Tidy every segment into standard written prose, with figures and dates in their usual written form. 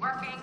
Working.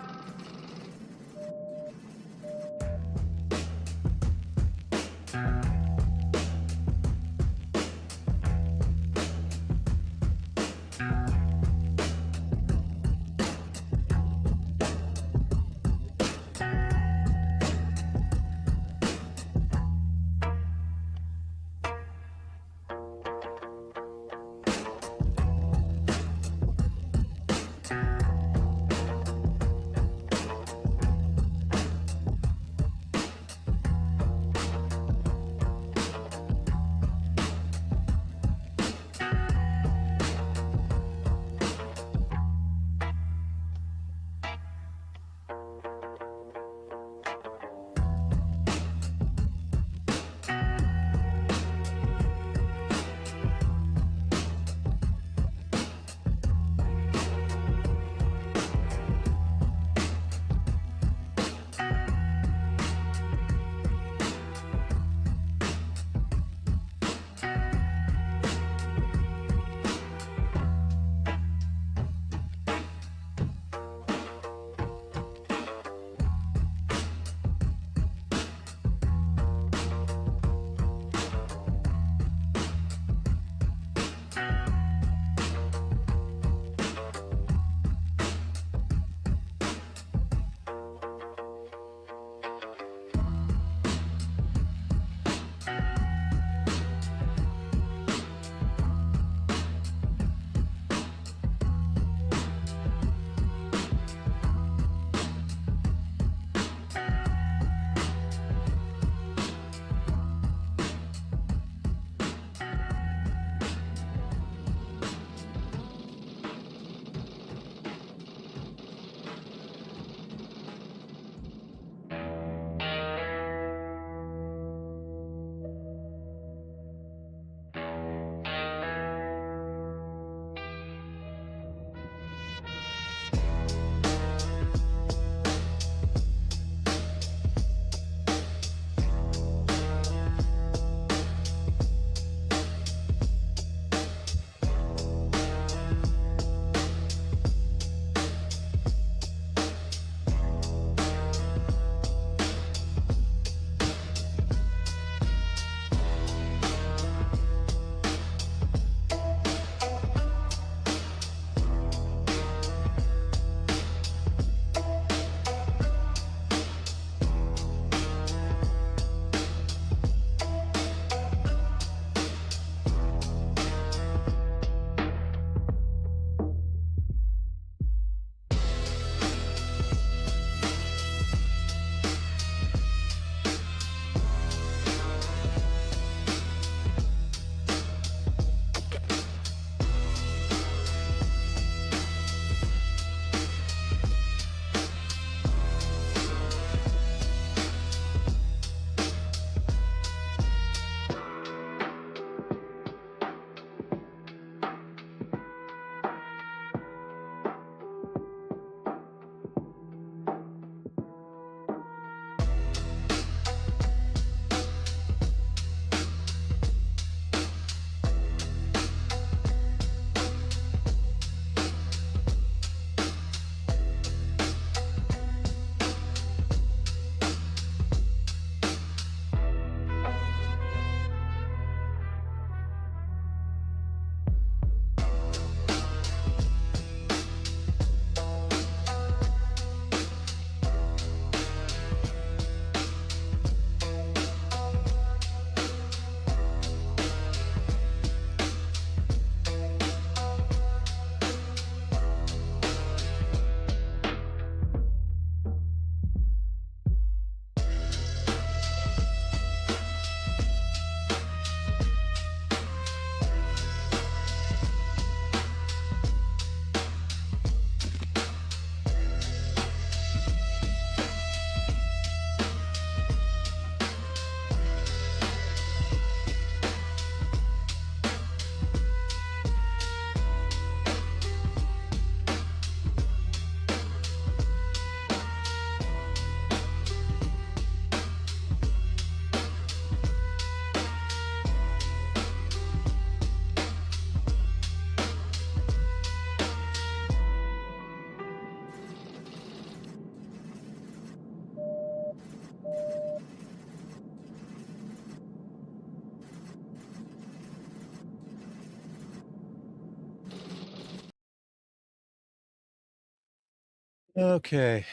Okay.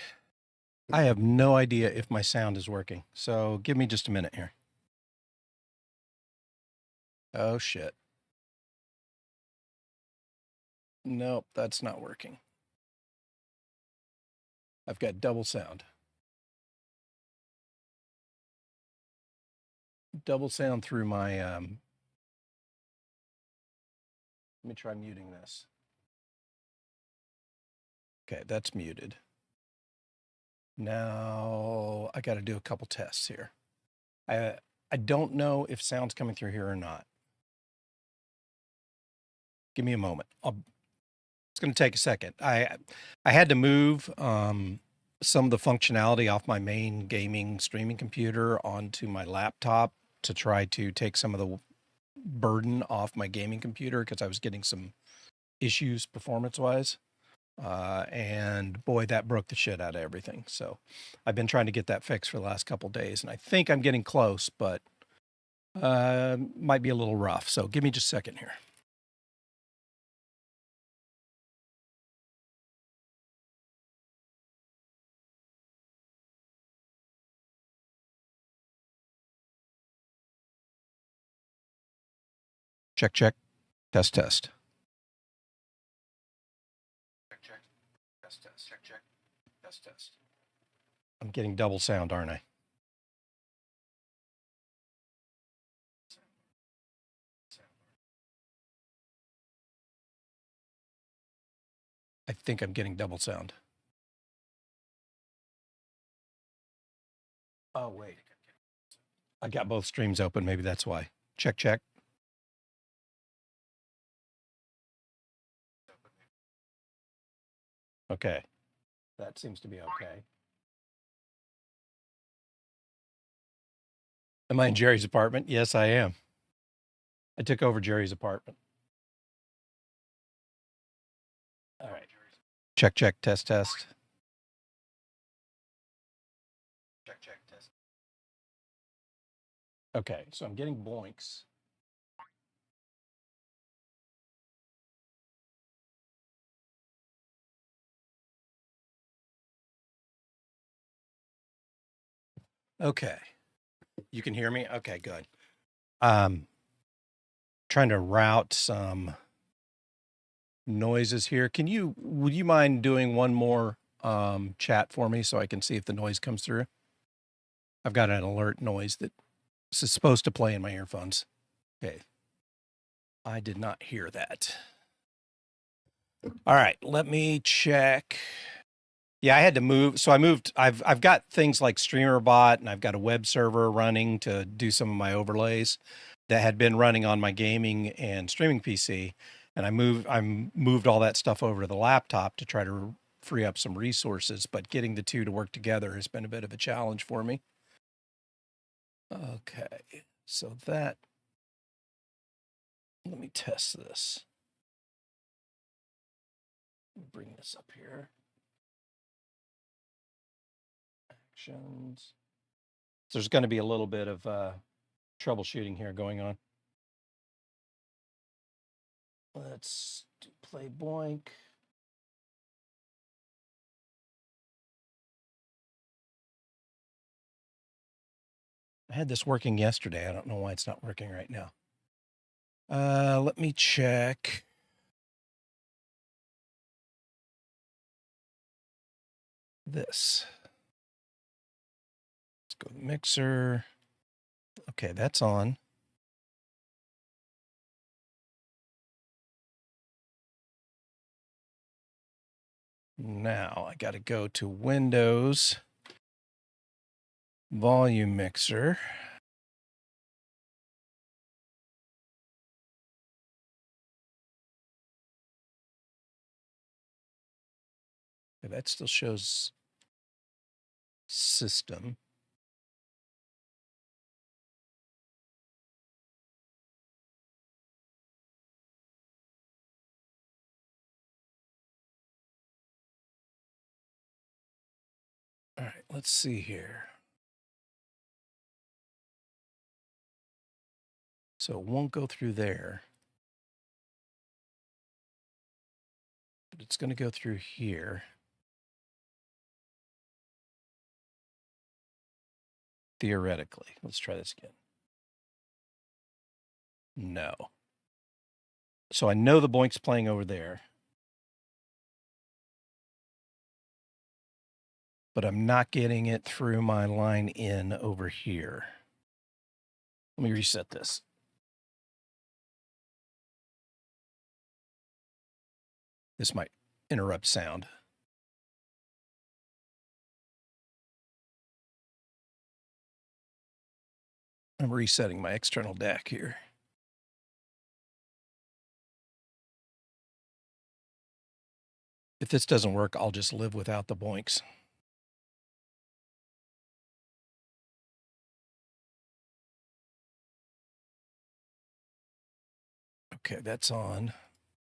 I have no idea if my sound is working, so give me just a minute here. Oh, shit. Nope, that's not working. I've got double sound. Double sound through my, let me try muting this. Okay, that's muted. Now I got to do a couple tests here. I don't know if sound's coming through here or not. Give me a moment. It's going to take a second. I had to move some of the functionality off my main gaming streaming computer onto my laptop to try to take some of the burden off my gaming computer because I was getting some issues performance wise. And boy, that broke the shit out of everything. So I've been trying to get that fixed for the last couple of days, and I think I'm getting close, but might be a little rough. So give me just a second here. Check, check, test, test. Check, check, test, test, check, check, test, test. I'm getting double sound, aren't I? I think I'm getting double sound. Oh, wait. I got both streams open. Maybe that's why. Check, check. Okay. That seems to be okay. Am I in Jerry's apartment? Yes, I am. I took over Jerry's apartment. All right. Check, check, test, test. Check, check, test. Okay, so I'm getting boinks. Okay. You can hear me? Okay, good. Trying to route some noises here. Would you mind doing one more chat for me so I can see if the noise comes through? I've got an alert noise that is supposed to play in my earphones. Okay. I did not hear that. All right, let me check. Yeah, I had to move. So I moved. I've got things like StreamerBot and I've got a web server running to do some of my overlays that had been running on my gaming and streaming PC. And I moved all that stuff over to the laptop to try to free up some resources, but getting the two to work together has been a bit of a challenge for me. Okay. So let me test this. Bring this up here. Actions. So there's going to be a little bit of troubleshooting here going on. Let's do play boink. I had this working yesterday. I don't know why it's not working right now. Let me check. This. Let's go to mixer. Okay, that's on. Now I got to go to Windows, volume mixer. Okay, that still shows system. All right, let's see here. So it won't go through there, but it's going to go through here. theoretically. Let's try this again. No. So I know the boink's playing over there. But I'm not getting it through my line in over here. Let me reset this. This might interrupt sound. I'm resetting my external DAC here. If this doesn't work, I'll just live without the boinks. Okay, that's on.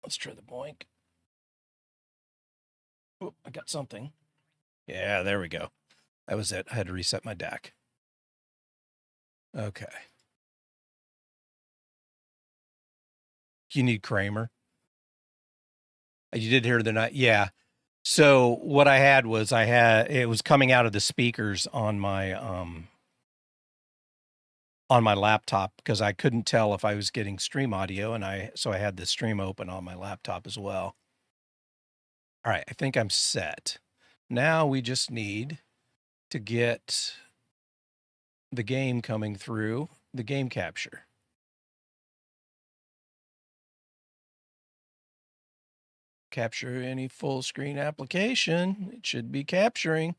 Let's try the boink. Oh, I got something. Yeah, there we go. That was it. I had to reset my DAC. Okay. You need Kramer. You did hear the night. Yeah. So what I had was it was coming out of the speakers on my laptop because I couldn't tell if I was getting stream audio, so I had the stream open on my laptop as well. All right, I think I'm set. Now we just need to get the game coming through the game capture. Capture any full screen application. It should be capturing.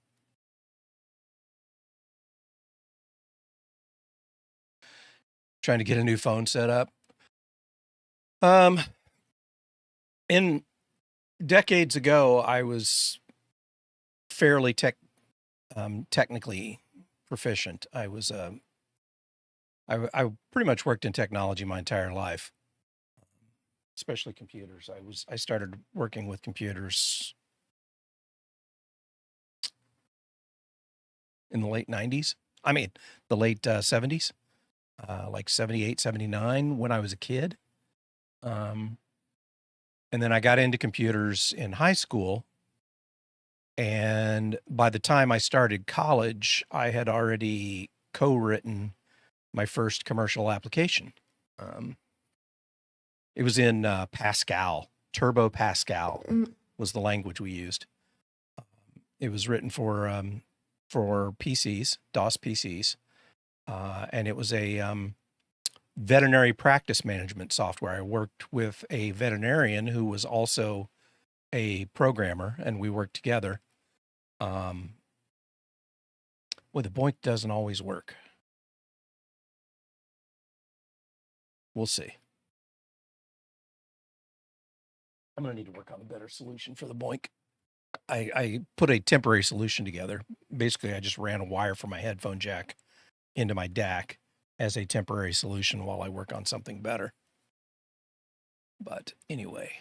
Trying to get a new phone set up. In decades ago, I was fairly technically proficient. I pretty much worked in technology my entire life, especially computers. I started working with computers in the late 90s. I mean, the late 70s, like 78, 79 when I was a kid. And then I got into computers in high school. And by the time I started college, I had already co-written my first commercial application. It was in Pascal. Turbo Pascal was the language we used. It was written for PCs, DOS PCs, and it was a veterinary practice management software. I worked with a veterinarian who was also a programmer, and we worked together. Well, the boink doesn't always work. We'll see. I'm going to need to work on a better solution for the boink. I put a temporary solution together. Basically, I just ran a wire from my headphone jack into my DAC as a temporary solution while I work on something better. But anyway.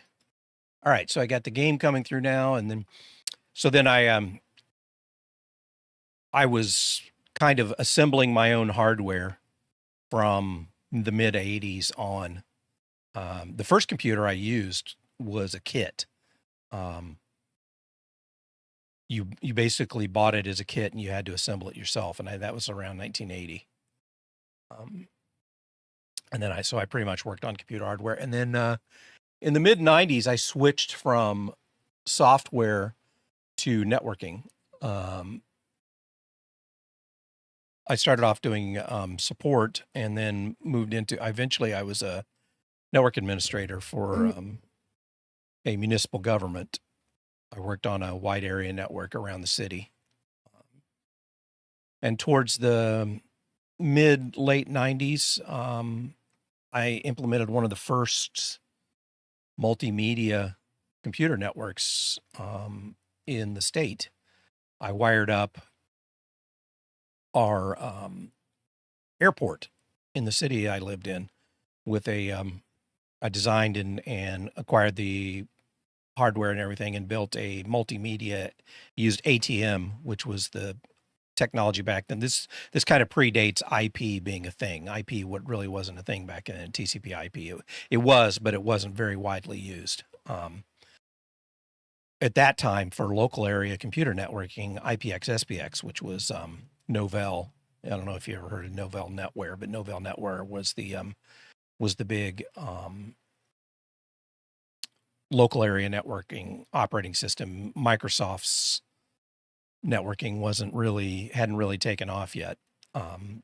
All right, so I got the game coming through now, and then I was kind of assembling my own hardware from the mid 80s on. The first computer I used was a kit. You basically bought it as a kit and you had to assemble it yourself, and that was around 1980. And then I pretty much worked on computer hardware, and then in the mid 90s I switched from software to networking. I started off doing support, and then moved into. Eventually, I was a network administrator for a municipal government. I worked on a wide area network around the city. And towards the late 90s, I implemented one of the first multimedia computer networks in the state. I wired up our airport in the city I lived in with I designed and acquired the hardware and everything and built a multimedia, used ATM, which was the technology back then. This kind of predates IP being a thing. IP really wasn't a thing back then. TCP IP. It was, but it wasn't very widely used. At that time, for local area computer networking, IPX SPX, which was Novell I don't know if you ever heard of Novell NetWare, but Novell NetWare was the big local area networking operating system. Microsoft's networking hadn't really taken off yet. And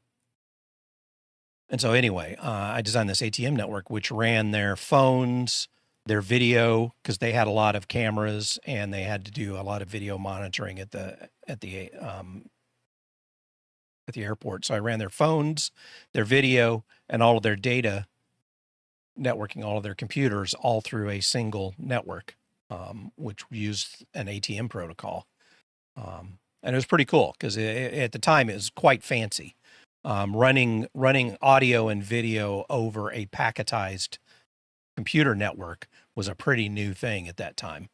so anyway, I designed this ATM network, which ran their phones, their video, because they had a lot of cameras and they had to do a lot of video monitoring at the airport. So I ran their phones, their video, and all of their data, networking all of their computers all through a single network, which used an ATM protocol. And it was pretty cool because at the time it was quite fancy. Running audio and video over a packetized computer network was a pretty new thing at that time.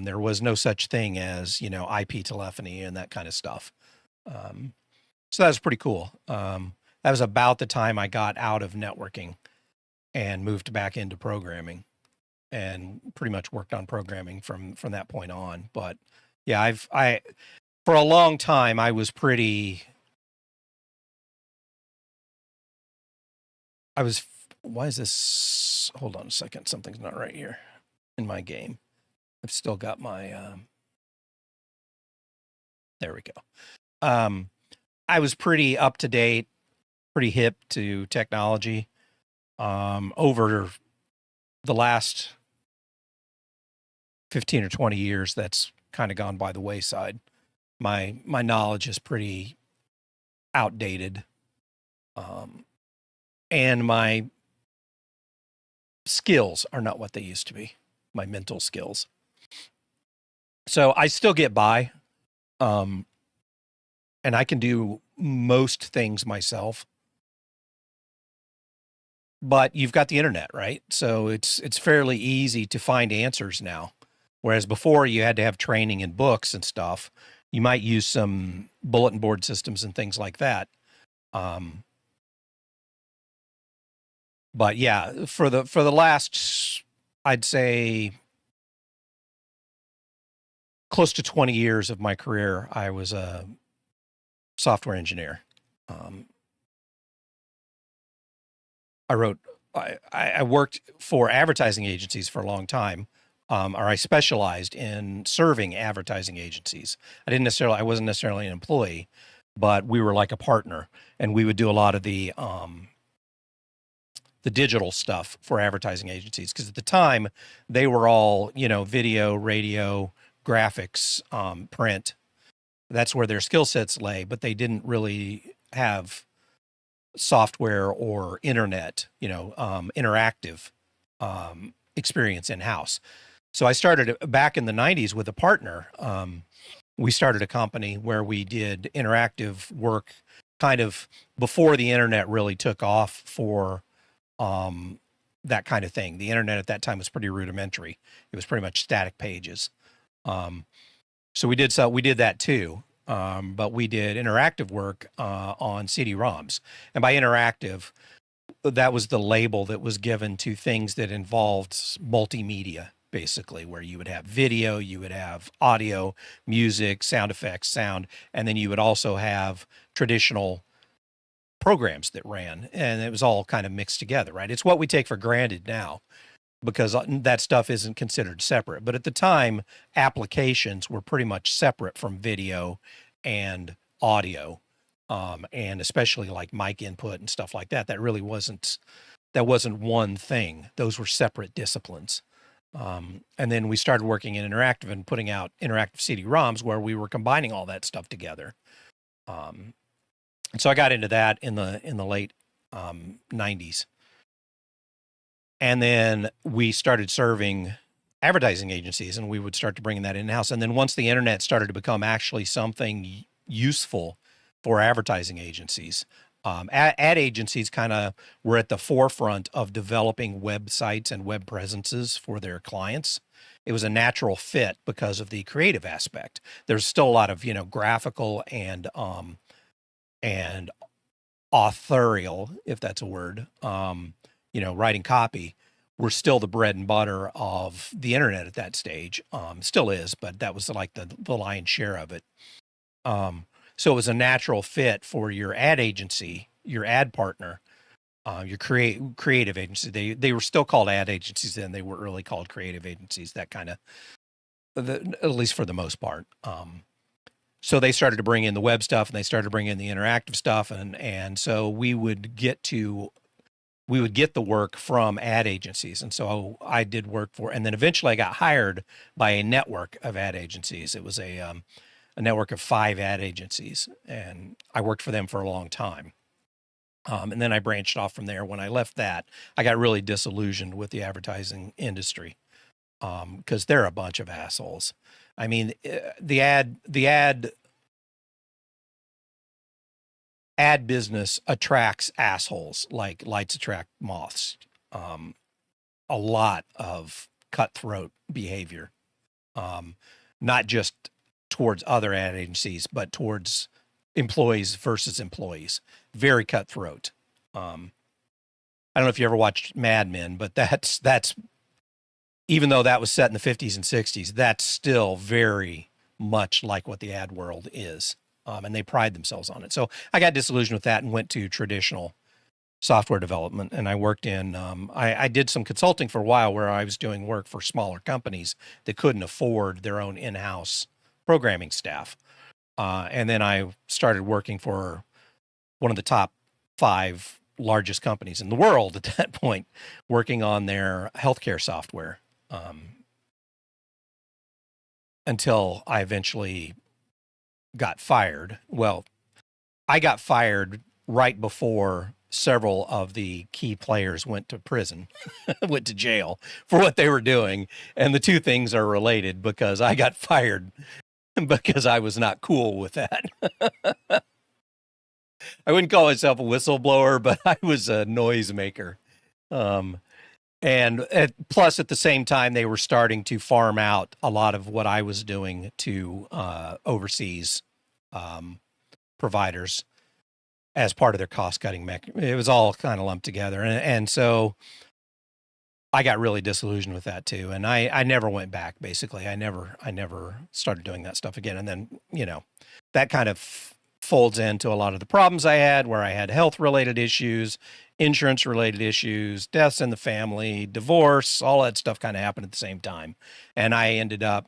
There was no such thing as, IP telephony and that kind of stuff. So that was pretty cool. That was about the time I got out of networking and moved back into programming, and pretty much worked on programming from that point on. But yeah, for a long time I was why is this? Hold on a second. Something's not right here in my game. I've still got my, there we go. I was pretty up to date, pretty hip to technology. Over the last 15 or 20 years, that's kind of gone by the wayside. My knowledge is pretty outdated. And my skills are not what they used to be, my mental skills. So I still get by, and I can do most things myself. But you've got the internet, right? So it's fairly easy to find answers now. Whereas before you had to have training in books and stuff. You might use some bulletin board systems and things like that. But yeah, for the last, I'd say, close to 20 years of my career, I was a software engineer. I worked for advertising agencies for a long time, or I specialized in serving advertising agencies. I wasn't necessarily an employee, but we were like a partner, and we would do a lot of the digital stuff for advertising agencies. Because at the time they were all, video, radio, graphics, print. That's where their skill sets lay, but they didn't really have software or internet, interactive experience in-house. So I started back in the 90s with a partner. We started a company where we did interactive work kind of before the internet really took off for that kind of thing. The internet at that time was pretty rudimentary. It was pretty much static pages. So we did that too. But we did interactive work on CD-ROMs. And by interactive, that was the label that was given to things that involved multimedia, basically, where you would have video, you would have audio, music, sound effects, sound, and then you would also have traditional programs that ran, and it was all kind of mixed together, right? It's what we take for granted now, because that stuff isn't considered separate. But at the time, applications were pretty much separate from video and audio, and especially like mic input and stuff like that. That wasn't one thing. Those were separate disciplines. And then we started working in interactive and putting out interactive CD-ROMs where we were combining all that stuff together. And so I got into that in the late 90s. And then we started serving advertising agencies, and we would start to bring that in-house. And then once the internet started to become actually something useful for advertising agencies, ad agencies kind of were at the forefront of developing websites and web presences for their clients. It was a natural fit because of the creative aspect. There's still a lot of, graphical and authorial, if that's a word, writing copy, were still the bread and butter of the internet at that stage. Still is, but that was like the lion's share of it. So it was a natural fit for your ad agency, your ad partner, your creative agency. They were still called ad agencies then. They were early called creative agencies, that kind of, at least for the most part. So they started to bring in the web stuff, and they started to bring in the interactive stuff. And so we would get the work from ad agencies. And so I did work for, and then eventually I got hired by a network of ad agencies. It was a network of 5 ad agencies, and I worked for them for a long time. And then I branched off from there. When I left that, I got really disillusioned with the advertising industry, because they're a bunch of assholes. I mean, the ad business attracts assholes like lights attract moths. A lot of cutthroat behavior, not just towards other ad agencies, but towards employees versus employees. Very cutthroat. I don't know if you ever watched Mad Men, but that's even though that was set in the 50s and 60s, that's still very much like what the ad world is. And they pride themselves on it. So I got disillusioned with that and went to traditional software development. And I worked in, I did some consulting for a while where I was doing work for smaller companies that couldn't afford their own in-house programming staff. And then I started working for one of the top 5 largest companies in the world at that point, working on their healthcare software, until I eventually got fired. Well, I got fired right before several of the key players went to prison, went to jail for what they were doing. And the two things are related, because I got fired because I was not cool with that. I wouldn't call myself a whistleblower, but I was a noisemaker. And plus, at the same time, they were starting to farm out a lot of what I was doing to overseas providers as part of their cost-cutting mechanism. It was all kind of lumped together. And so I got really disillusioned with that too. And I never went back, basically. I never started doing that stuff again. And then, that kind of folds into a lot of the problems I had, where I had health-related issues, insurance-related issues, deaths in the family, divorce, all that stuff kind of happened at the same time. And I ended up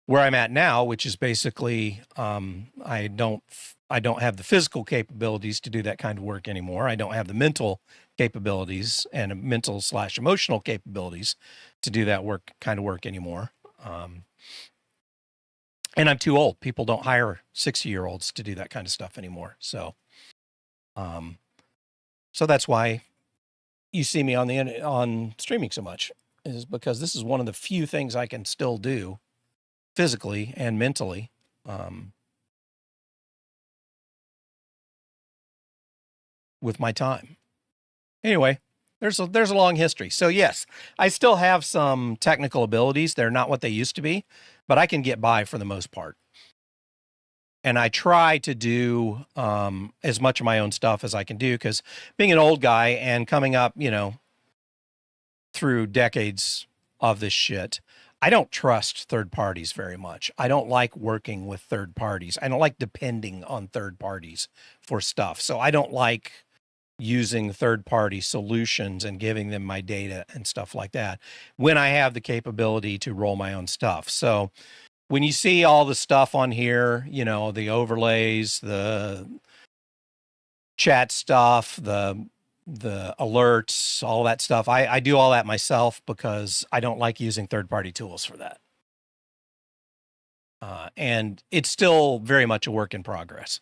where I'm at now, which is basically, I don't have the physical capabilities to do that kind of work anymore. I don't have the mental capabilities and mental/emotional capabilities to do that kind of work anymore. And I'm too old. People don't hire 60-year-olds to do that kind of stuff anymore. So that's why you see me on streaming so much, is because this is one of the few things I can still do physically and mentally. With my time. Anyway, there's a long history. So yes, I still have some technical abilities. They're not what they used to be, but I can get by for the most part. And I try to do as much of my own stuff as I can do, because being an old guy and coming up, through decades of this shit, I don't trust third parties very much. I don't like working with third parties. I don't like depending on third parties for stuff. So I don't like using third-party solutions and giving them my data and stuff like that when I have the capability to roll my own stuff. So when you see all the stuff on here, the overlays, the chat stuff, the alerts, all that stuff, I do all that myself because I don't like using third-party tools for that. And it's still very much a work in progress.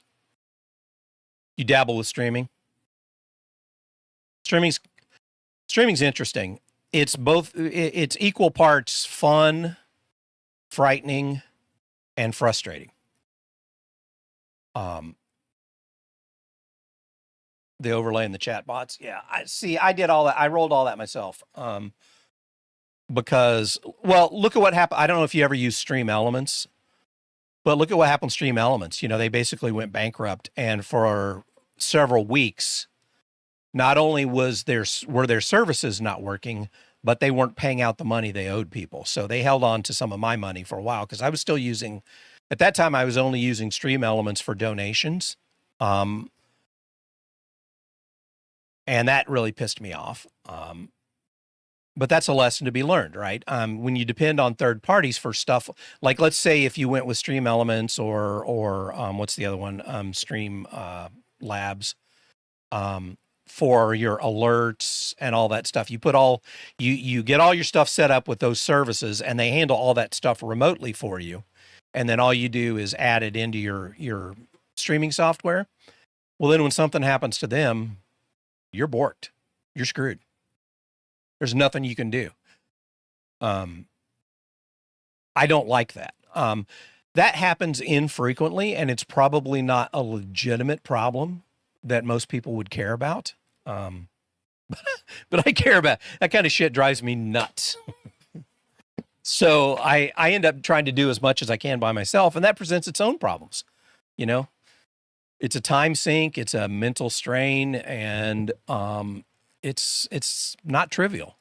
You dabble with streaming? Streaming's interesting. It's equal parts fun, frightening, and frustrating. The overlay and the chat bots. Yeah, I did all that. I rolled all that myself. Because, well, look at what happened. I don't know if you ever use Stream Elements, but look at what happened with Stream Elements. They basically went bankrupt, and for several weeks, not only were their services not working, but they weren't paying out the money they owed people. So they held on to some of my money for a while, because I was still using At that time, I was only using Stream Elements for donations. And that really pissed me off. But that's a lesson to be learned, right? When you depend on third parties for stuff, like let's say if you went with Stream Elements or what's the other one? Stream Labs, for your alerts and all that stuff. You put you get all your stuff set up with those services, and they handle all that stuff remotely for you. And then all you do is add it into your streaming software. Well, then when something happens to them, you're borked. You're screwed. There's nothing you can do. I don't like that. That happens infrequently, and it's probably not a legitimate problem that most people would care about. But I care about that kind of shit. Drives me nuts. So I end up trying to do as much as I can by myself, and that presents its own problems. You know, it's a time sink, it's a mental strain, and it's not trivial.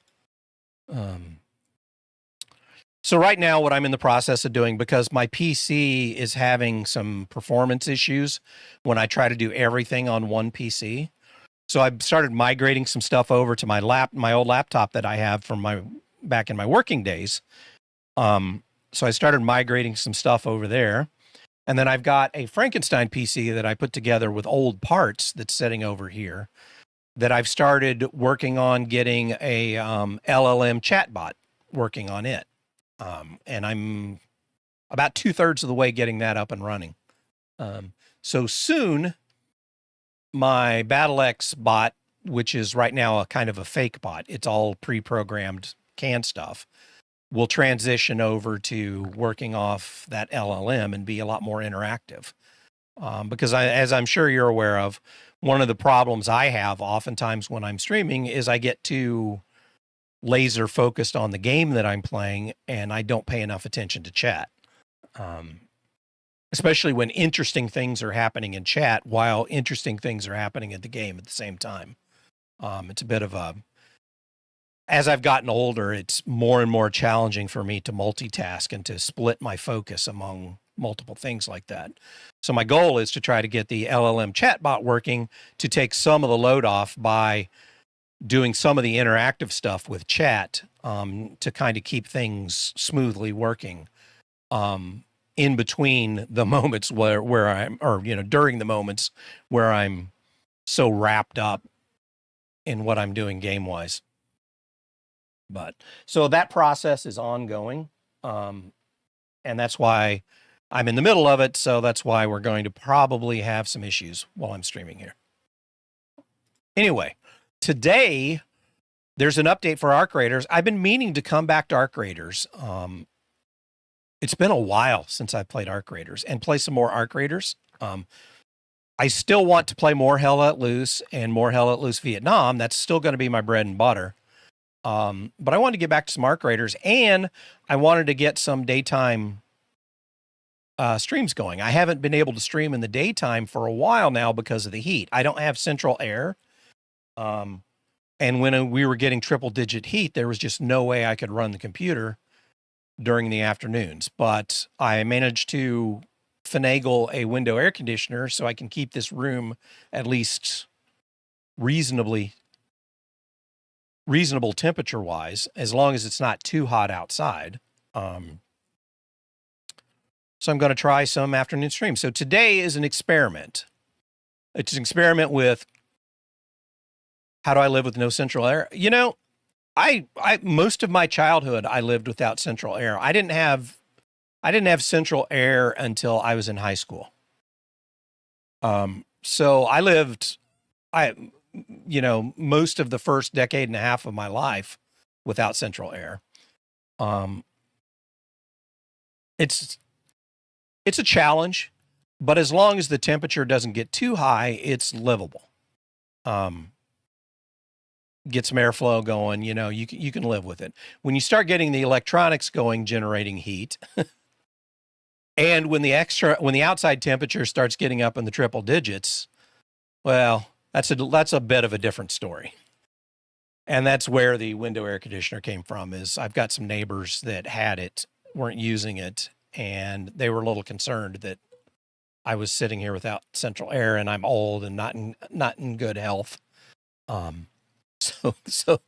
So right now, what I'm in the process of doing, because my PC is having some performance issues when I try to do everything on one PC. So I've started migrating some stuff over to my old laptop that I have from back in my working days. So I started migrating some stuff over there. And then I've got a Frankenstein PC that I put together with old parts that's sitting over here that I've started working on getting a LLM chatbot working on it. And I'm about 2/3 of the way getting that up and running. So soon, my BattleX bot, which is right now a kind of a fake bot, it's all pre-programmed canned stuff, will transition over to working off that LLM and be a lot more interactive. Because as I'm sure you're aware of, one of the problems I have oftentimes when I'm streaming is I get too laser focused on the game that I'm playing, and I don't pay enough attention to chat. Especially when interesting things are happening in chat while interesting things are happening at the game at the same time. It's a bit of as I've gotten older, it's more and more challenging for me to multitask and to split my focus among multiple things like that. So my goal is to try to get the LLM chatbot working to take some of the load off by doing some of the interactive stuff with chat, to kind of keep things smoothly working, in between the moments where I'm, or, during the moments where I'm so wrapped up in what I'm doing game wise. But so that process is ongoing. And that's why I'm in the middle of it. So that's why we're going to probably have some issues while I'm streaming here. Anyway, today there's an update for Arc Raiders. I've been meaning to come back to Arc Raiders. It's been a while since I've played Arc Raiders and play some more Arc Raiders. I still want to play more Hell Let Loose and more Hell Let Loose Vietnam. That's still going to be my bread and butter. But I wanted to get back to some Arc Raiders, and I wanted to get some daytime streams going. I haven't been able to stream in the daytime for a while now because of the heat. I don't have central air. And when we were getting triple-digit heat, there was just no way I could run the computer during the afternoons. But I managed to finagle a window air conditioner so I can keep this room at least reasonable temperature-wise, as long as it's not too hot outside. So I'm going to try some afternoon streams. So today is an experiment. It's an experiment with how do I live with no central air? I most of my childhood I lived without central air. I didn't have central air until I was in high school. So I lived most of the first decade and a half of my life without central air. It's a challenge, but as long as the temperature doesn't get too high, it's livable. Get some airflow going, you can live with it. When you start getting the electronics going, generating heat, and when the outside temperature starts getting up in the triple digits, well, that's a bit of a different story. And that's where the window air conditioner came from. Is I've got some neighbors that had it, weren't using it, and they were a little concerned that I was sitting here without central air, and I'm old and not in good health. So